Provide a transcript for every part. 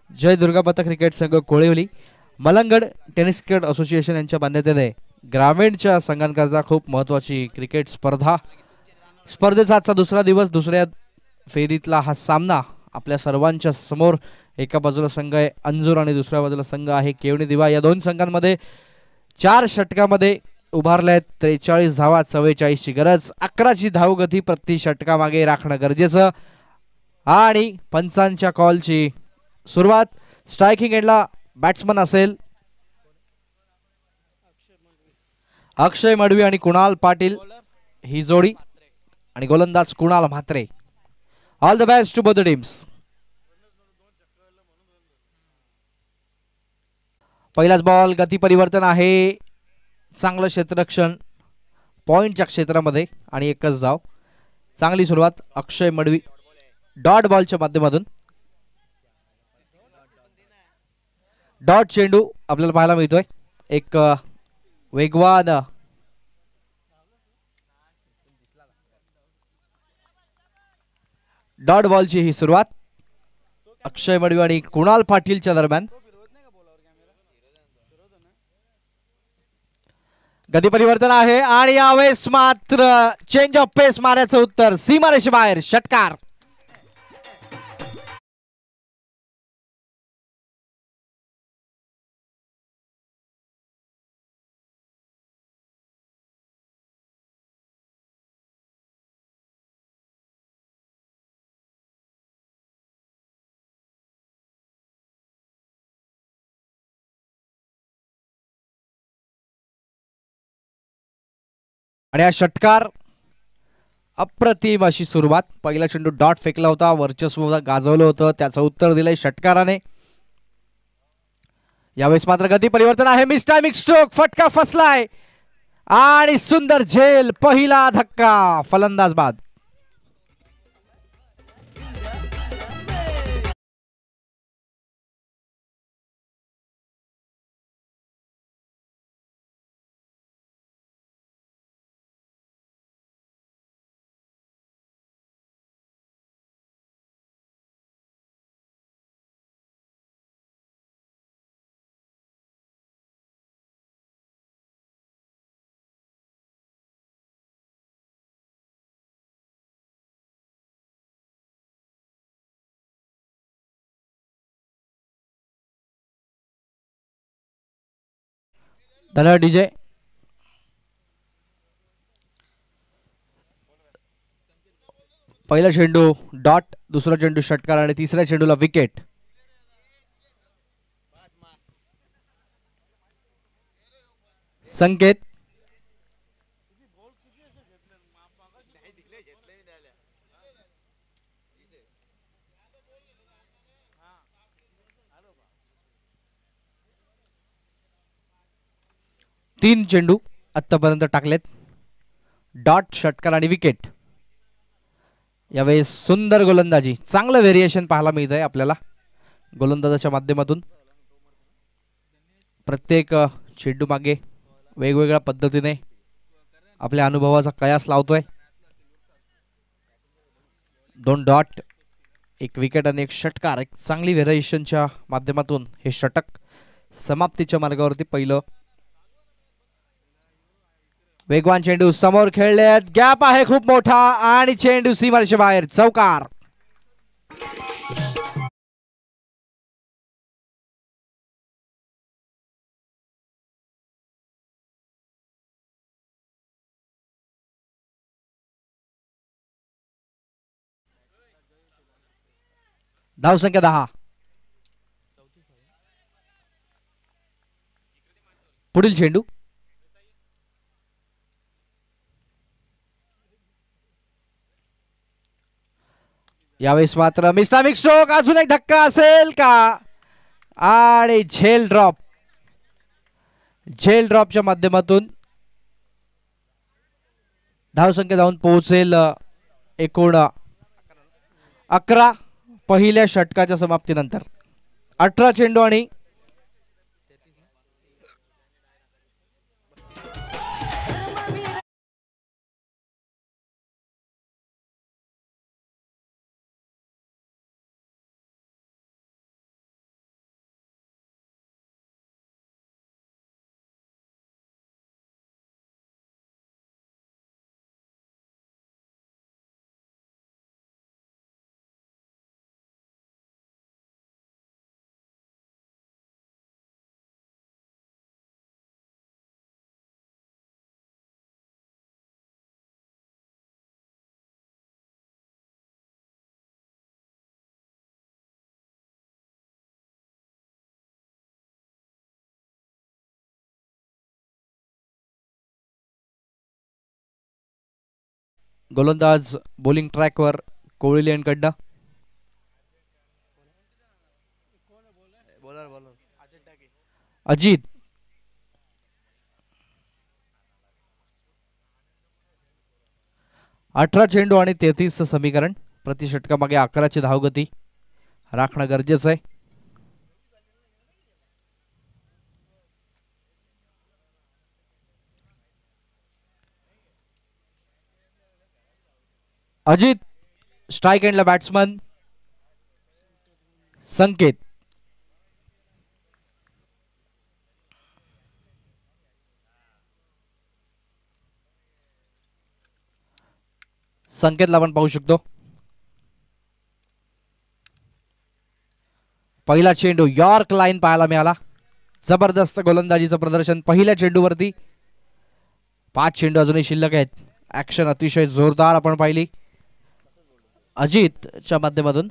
जय Durga Mata cricket संघ कोळिवली Malangad tennis cricket association यांच्या मान्यतेने ग्रामीणच्या संघांकरता खूप महत्त्वाची क्रिकेट स्पर्धेचा आजचा दुसरा दिवस दुसऱ्या फेरीतला हा सामना आपल्या सर्वांच्या समोर एका बाजूला संघ आहे अंजूर आणि दुसऱ्या बाजूला संघ आहे केवणी दिवा या दोन संघांमध्ये 4 षटकामध्ये उभारल्या 43 धावा 44 ची गरज 11ची धावगती प्रति षटकामागे राखणं गरजेचं आणि पंचांच्या कॉलची सुरुवात स्ट्रायकिंग एंडला बॅट्समन असेल अक्षय मडवी आणि कुणाल पाटील ही जोडी आणि गोलंदाज Kunal Mhatre all the best to both the teams पहिलाच बॉल गती परिवर्तन आहे चांगलं क्षेत्ररक्षण पॉइंटच्या क्षेत्रामध्ये आणि एकच धाव चांगली सुरुवात अक्षय मडवी डॉट बॉलच्या माध्यमातून डॉट चेंडू आपल्याला पाहायला मिळतोय एक वेगवान डॉट बॉलची ही सुरुवात अक्षय मडवी आणि कुणाल पाटीलच्या दरम्यान गती परिवर्तन आहे आणि यावेळेस मात्र चेंज ऑफ पेस मारायचं उत्तर सीमारेषे बाहेर षटकार आणि हा षटकार अप्रतिम अशी सुरुवात पहिला चेंडू डॉट फेकला होता वर्चस्व गाजवलं होतं त्याचं उत्तर दिलंय षटकाराने यावेळेस मात्र गती परिवर्तन आहे मिस टायमिंग स्ट्रोक फटका फसलाय आणि सुंदर झेल पहिला धक्का फलंदाज बाद धन्यवाद डीजे पहिला चेंडू डॉट दुसरा चेंडू षटकार आणि तिसऱ्या चेंडूला विकेट संकेत तीन चेंडू आतापर्यंत टाकलेत डॉट षटकार आणि विकेट यावेळेस सुंदर गोलंदाजी चांगलं व्हेरिएशन पाहायला मिळत आहे आपल्याला गोलंदाजाच्या माध्यमातून प्रत्येक चेंडू मागे वेगवेगळ्या पद्धतीने आपल्या अनुभवाचा कयास लावतोय 2 डॉट एक विकेट आणि एक षटकार एक चांगली व्हेरिएशनच्या माध्यमातून हे षटक समाप्तीच्या मार्गावरती पहिलं वेगवान चेंडू समोर खेळलेत गॅप आहे खूप मोठा आणि चेंडू सीमारेषे बाहेर चौकार धावसंख्या 10 पुढील चेंडू यावेळेस मात्र मिस्टामिक स्ट्रोक अजून एक धक्का असेल का आणि झेल ड्रॉपच्या माध्यमातून धावसंख्या जाऊन पोहोचेल एकूण 11 पहिल्या षटकाच्या समाप्तीनंतर 18 चेंडू आणि गोलंदाज बॉलिंग ट्रॅकवर कोहली यांकडनं. अजित. अठरा चेंडू आणि 33 समीकरण. प्रति षटकामागे 11ची धावगती राखणं गरजेचं आहे. अजित. स्ट्राइक एंडला बॅट्समन संकेत. संकेतला आपण पाहू शकतो. पहिला चेंडू यॉर्क लाईन पाहायला मिळाला. जबरदस्त गोलंदाजीचं प्रदर्शन पहिल्या चेंडूवरती. 5 चेंडू अजूनही शिल्लक आहेत. ऍक्शन अतिशय जोरदार आपण पाहिली अजितच्या माध्यमातून.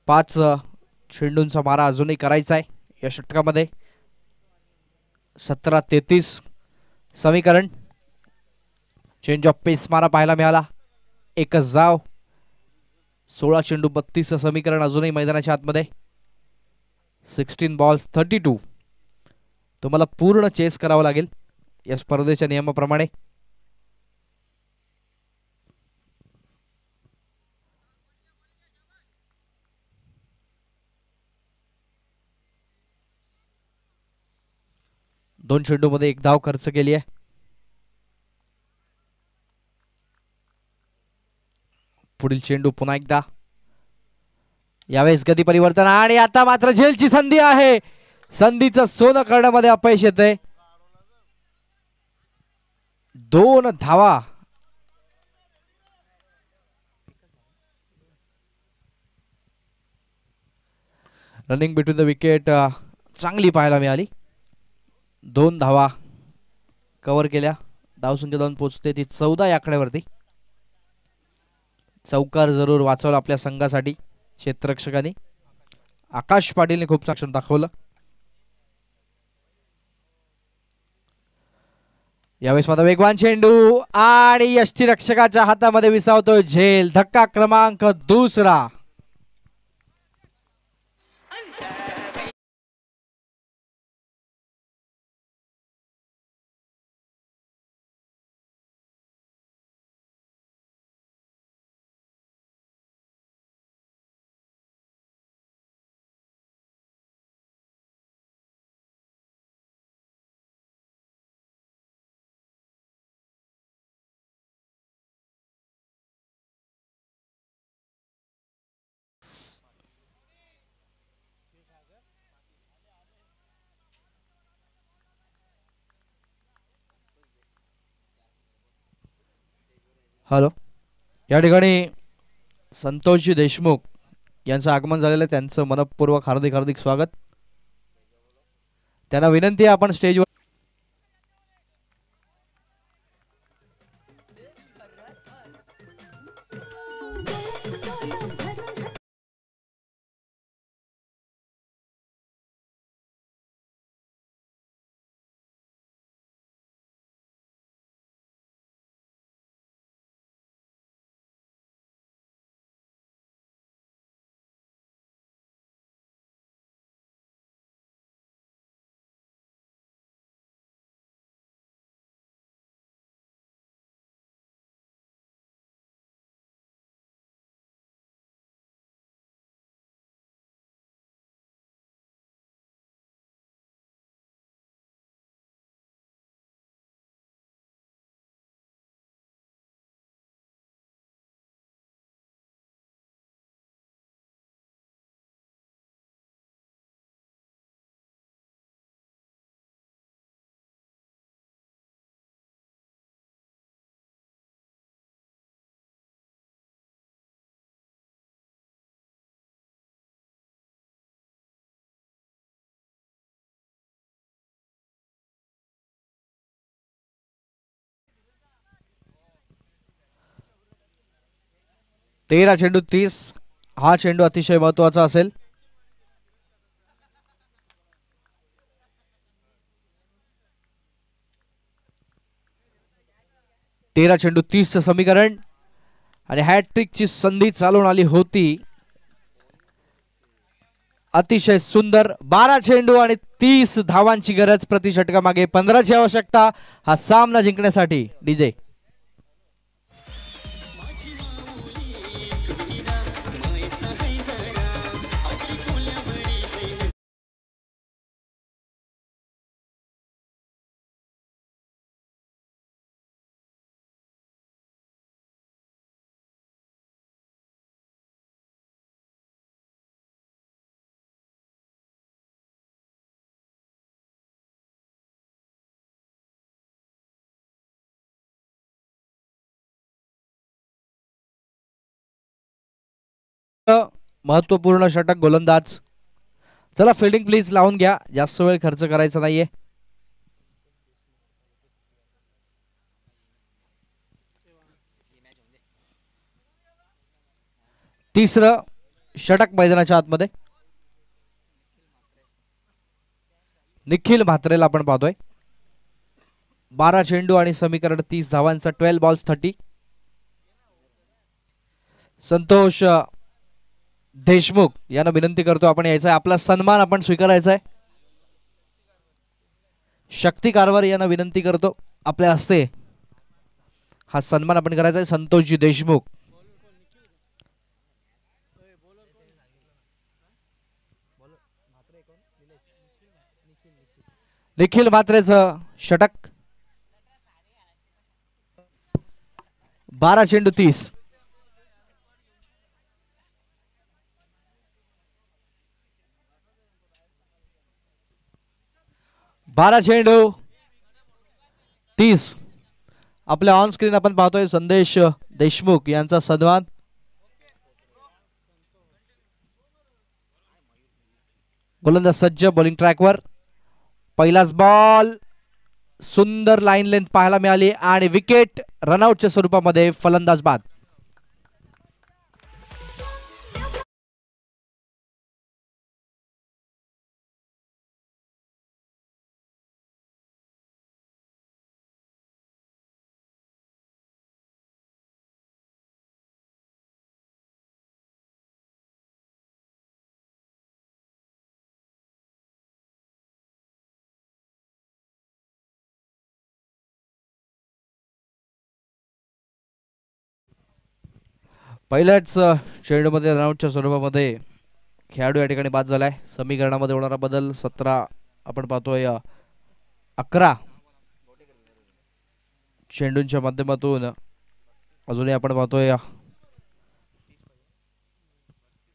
5 चेंडूंचा मारा अजूनही करायचा आहे या षटकामध्ये. 17-33 समीकरण. चेंज ऑफ पेस मारा पाहायला मिळाला. एकच धाव. 16 चेंडू 32 समीकरण अजूनही मैदानाच्या आतमध्ये. 16 बॉल्स 32. तुम्हाला पूर्ण चेस करावं लागेल या स्पर्धेच्या नियमाप्रमाणे. दोन चेंडू मध्ये 1 धाव खर्च केली आहे. पुढील चेंडू पुन्हा एकदा. यावेळेस गती परिवर्तन आणि आता मात्र झेलची संधी आहे. संधीचं सोनं करण्यामध्ये अपयश येते. 2 धावा. रनिंग बिटवीन द विकेट चांगली पाहायला मिळाली. 2 धावा कव्हर केल्या. धावसंख्या जाऊन पोहोचते ती 14 या आकड्यावरती. चौकार जरूर वाचवला आपल्या संघासाठी क्षेत्ररक्षकांनी. आकाश पाटीलने खूप चांगलं दाखवलं. यावेळेस मात्र वेगवान चेंडू आणि यष्टीरक्षकाच्या हातामध्ये विसावतोय झेल. धक्का क्रमांक 2. हॅलो. या ठिकाणी संतोषजी देशमुख यांचं आगमन झालेलं आहे. त्यांचं मनपूर्वक हार्दिक हार्दिक स्वागत. त्यांना विनंती आहे आपण स्टेजवर. तेरा चेंडू 30. हा चेंडू अतिशय महत्वाचा असेल. 13 चेंडू 30चं समीकरण आणि हॅट्रिकची संधी चालून आली होती. अतिशय सुंदर 12 चेंडू आणि 30 धावांची गरज प्रति षटकामागे 15ची आवश्यकता हा सामना जिंकण्यासाठी. डीजे महत्वपूर्ण षटक गोलंदाज. चला फिल्डिंग प्लीज लावून घ्या, जास्त वेळ खर्च करायचा नाहीये. तिसरं षटक मैदानाच्या आतमध्ये निखिल म्हात्रेला आपण पाहतोय. 12 चेंडू आणि समीकरण 30 धावांचा 12 बॉल्स 30. संतोष देशमुख यांना विनंती करतो आपण यायचा आहे, आपला सन्मान आपण स्वीकारायचा आहे. शक्ती कारभार यांना विनंती करतो आपल्या हस्ते हा सन्मान आपण करायचा आहे. संतोषजी देशमुख. निखिल म्हात्रेचं षटक 12 चेंडू 30. बारा चेंडू 30. आपल्या ऑन स्क्रीन आपण पाहतोय संदेश देशमुख यांचा सन्मान. गोलंदाज सज्ज बॉलिंग ट्रॅकवर. पहिलाच बॉल सुंदर लाईन लेंथ पाहायला मिळाली आणि विकेट रनआउटच्या स्वरूपामध्ये फलंदाज बाद. पहिल्याच चेंडूमध्ये रनआउटच्या स्वरूपामध्ये खेळाडू या ठिकाणी बाद झालाय. समीकरणामध्ये होणारा बदल 17 आपण पाहतोय 11 चेंडूंच्या माध्यमातून अजूनही आपण पाहतोय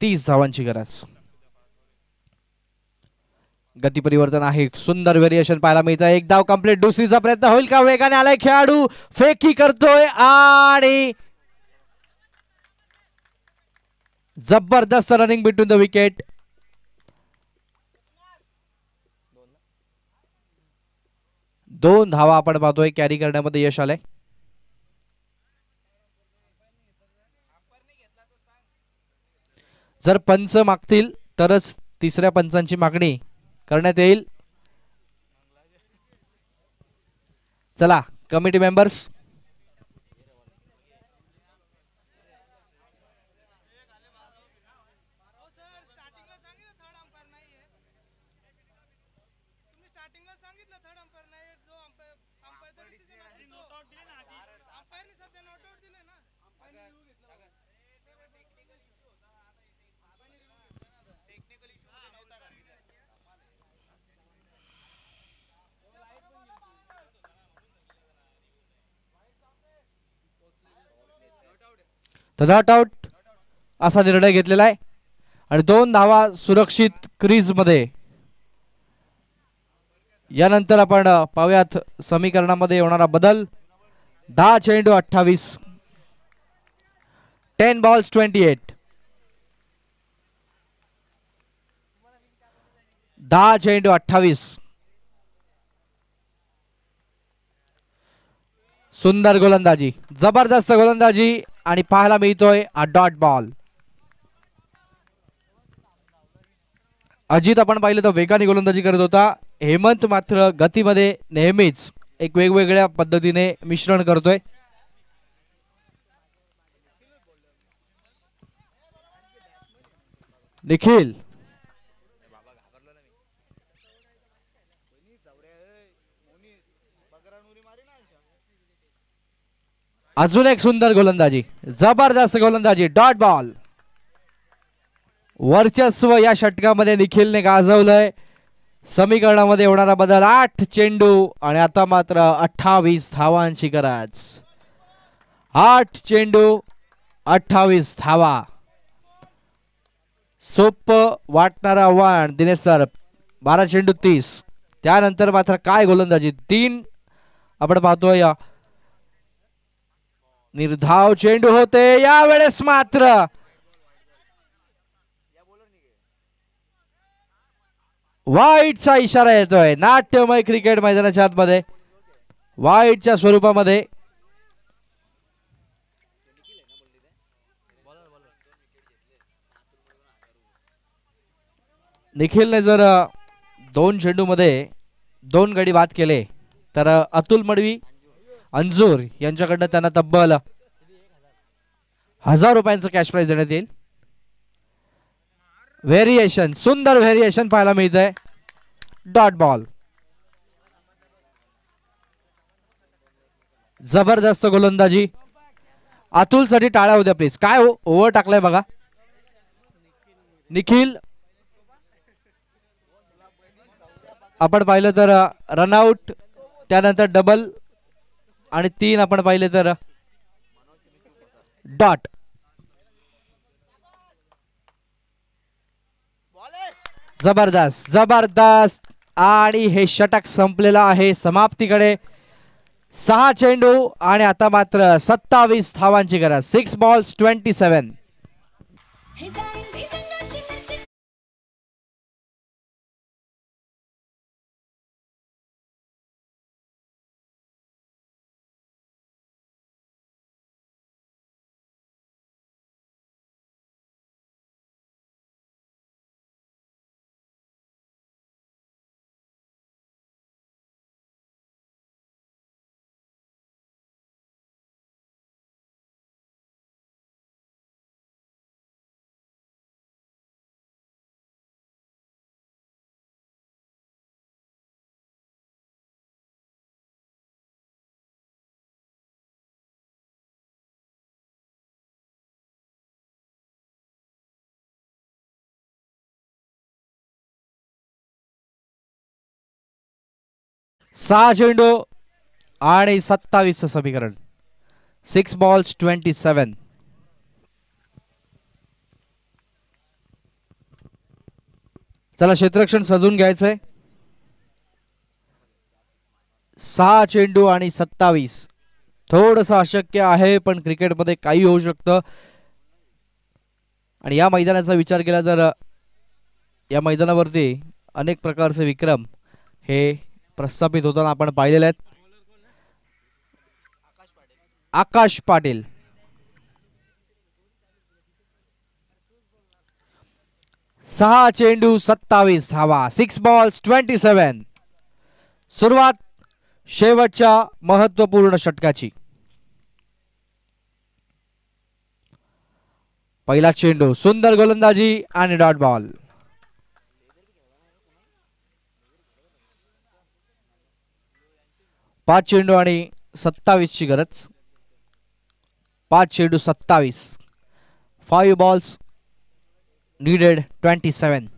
30 धावांची गरज. गती परिवर्तन आहे, सुंदर व्हेरिएशन पाहायला मिळतं. एक धाव कंप्लीट. दुसरीचा प्रयत्न होईल का? वेगाने आलाय खेळाडू, फेकी करतोय आणि जबरदस्त रनिंग बिटवीन द विकेट. दोन धावा आपण पाहतोय कॅरी करण्यामध्ये यश आलंय. जर पंच मागतील तरच तिसऱ्या पंचांची मागणी करण्यात येईल. चला कमिटी मेंबर्स, नॉट आउट असा निर्णय घेतलेला आहे आणि 2 धावा सुरक्षित क्रीज मध्ये. यानंतर आपण पाहूयात समीकरणामध्ये होणारा बदल. 10 चेंडू 28, 10 बॉल्स 28. 10 चेंडू 28. सुंदर गोलंदाजी, जबरदस्त गोलंदाजी आणि पाहायला मिळतोय डॉट बॉल. अजित आपण पाहिलं तर वेगाने गोलंदाजी करत होता. हेमंत मात्र गतीमध्ये नेहमीच एक वेगवेगळ्या पद्धतीने मिश्रण करतोय. निखिल अजून एक सुंदर गोलंदाजी, जबरदस्त गोलंदाजी, डॉट बॉल. वर्चस्व या षटकामध्ये निखिलने गाजवलंय. समीकरणामध्ये होणारा बदल 8 चेंडू आणि आता मात्र 28 धावांची गरज. 8 चेंडू 28 धावा. सोपं वाटणारा आव्हान दिनेश सर. 12 चेंडू 30. त्यानंतर मात्र काय गोलंदाजी. 3 आपण पाहतोय. निर्धाव चेंडू होते यावेळेस मात्र वाईटचा इशारा येतोय. नाट्यमय क्रिकेट मैदानाच्या आतमध्ये वाईटच्या स्वरूपामध्ये. निखिलने जर 2 चेंडू मध्ये 2 गडी बाद केले तर अतुल मडवी अंजूर यांच्याकडनं त्यांना तब्बल 1000 रुपयांचं कॅश प्राइज देण्यात येईल. व्हेरिएशन, सुंदर व्हेरिएशन पाहायला मिळतंय. Dot ball. जबरदस्त गोलंदाजी. अतुल साठी टाळ्या होत्या प्लीज. काय ओव्हर टाकलाय बघा निखिल. आपण पाहिलं तर रनआउट, त्यानंतर डबल आणि 3 आपण पाहिले तर डॉट. जबरदस्त जबरदस्त. आणि हे षटक संपलेलं आहे समाप्तीकडे. 6 चेंडू आणि आता मात्र 27 धावांची गरज. 6 बॉल्स 27. सहा चेंडू आणि 27 समीकरण. 6 बॉल्स 27. चला क्षेत्ररक्षण सजून घ्यायचंय. 6 चेंडू आणि 27. थोडंसं अशक्य आहे पण क्रिकेटमध्ये काही होऊ शकतं. आणि या मैदानाचा विचार केला तर या मैदानावरती अनेक प्रकारचे विक्रम हे प्रस्थापित होताना आपण पाहिलेले आहेत. आकाश पाटील, सहा चेंडू 27 धावा. 6 बॉल्स 27. सुरुवात शेवटच्या महत्वपूर्ण षटकाची. पहिला चेंडू, सुंदर गोलंदाजी आणि डॉट बॉल. पाच चेंडू आणि 27 ची गरज. 5 चेंडू 27. 5 बॉल्स नीडेड 27.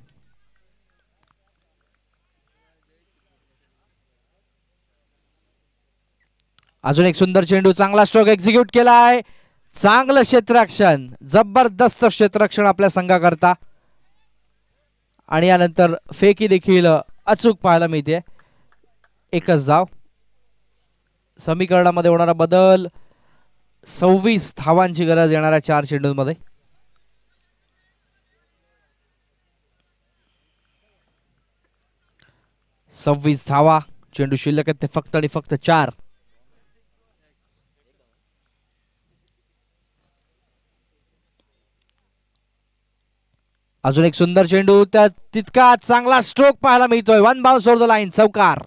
अजून एक सुंदर चेंडू, चांगला स्ट्रोक एक्झिक्यूट केलाय. चांगलं क्षेत्ररक्षण, जबरदस्त क्षेत्ररक्षण आपल्या संघाकरता. आणि यानंतर फेकी देखील अचूक पाहायला मिळते. एकच धाव. समीकरणामध्ये होणारा बदल 26 धावांची गरज येणाऱ्या 4 चेंडूंमध्ये. सव्वीस धावा. चेंडू शिल्लक आहेत ते फक्त आणि फक्त 4. अजून एक सुंदर चेंडू, त्या तितका चांगला स्ट्रोक पाहायला मिळतोय. 1 बाउन्स ओव्हर द लाईन, चौकार.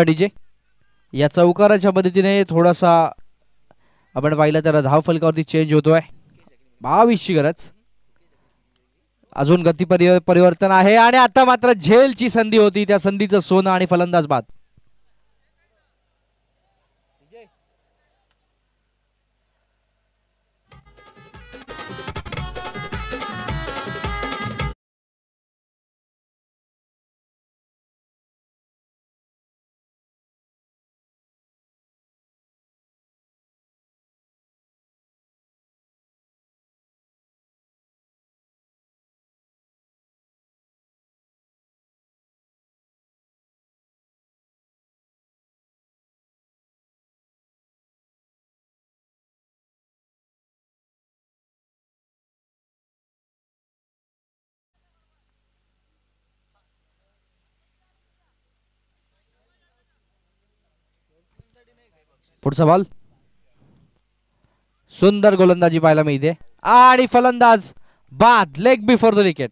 डीजे या चौकाराच्या मदतीने थोडासा आपण पाहिलं तर धाव फलकावरती चेंज होतोय. 22ची गरज. अजून गती परिवर्तन आहे आणि आता मात्र झेलची संधी होती, त्या संधीचं सोनं आणि फलंदाज बाद. पुढचा बॉल. सुंदर गोलंदाजी पाहायला मिळते आणि फलंदाज बाद. Leg before the wicket.